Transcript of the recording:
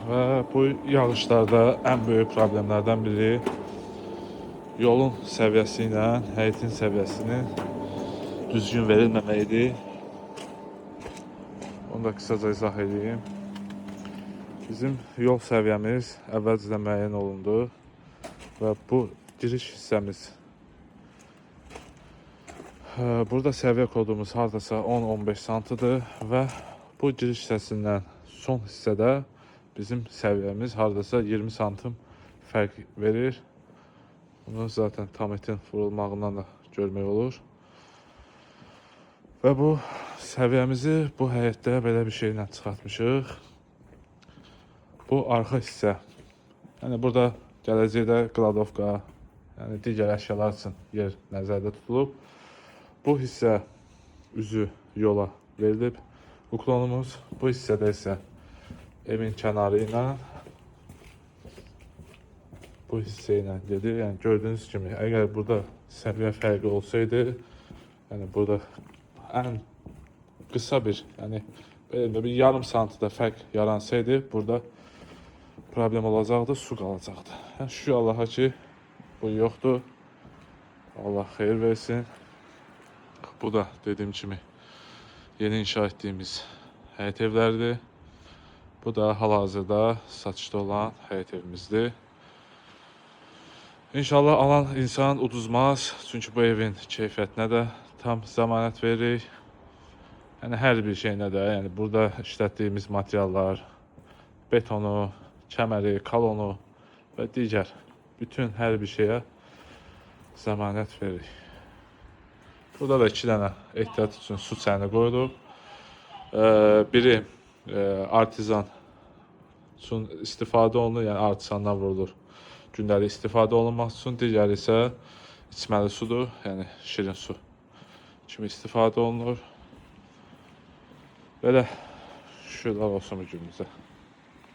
Və bu yağışlarda ən böyük problemlərdən biri yolun səviyyəsi ilə həyətin səviyyəsinin düzgün verilməməyidir. Onu da qısaca izah edeyim. Bizim yol səviyyəmiz əvvəlcədən müəyyən olundu və bu giriş hissəmiz. Burada səviyyə kodumuz hardasa 10-15 santıdır və bu giriş hissəsindən son hissədə bizim səviyyəmiz hardasa 20 santim fərq verir. Bunu zaten tametin vurulmağından da görmək olur. Və bu səviyyəmizi bu həyətdə belə bir şeylə çıxartmışıq. Bu arxa hissə. Yəni burada gələcəkdə qladovka, yəni digər əşyalar üçün yer nəzərdə tutulub. Bu hissə üzü yola verilib. Uklonumuz bu hissədə isə evin kənarı ilə bu hissə ilə gedir. Yəni gördüyünüz kimi, əgər burada səviyyə fərqi olsaydı, yəni burada ən qısa bir, yəni belə bir yarım santidə fərq yaransaydı, burada problem olacaqdı, su qalacaqdı. Yəni şükür Allaha ki, bu yoxdur. Allah xeyir versin. Bu da dediyim kimi yeni inşa etdiyimiz həyət evləridir. Bu da hal-hazırda satışda olan həyət evimizdir. İnşallah alan insan uduzmaz. Çünki bu evin keyfiyyətinə də tam zəmanət veririk. Yəni hər bir şeyinə də, yəni burada işlətdiyimiz materiallar, betonu, kəməri, kalonu və digər bütün hər bir şeyə zəmanət veririk. Burada da 2 dənə ehtiyat üçün su çayını qoyulub. Biri artizan üçün istifadə olunur, yəni artizandan vurulur. Gündəlik istifadə olunmaq üçün, digəri isə içməli sudur, yəni şirin su kimi istifadə olunur. Belə şükürlər olsun bu günümüzə.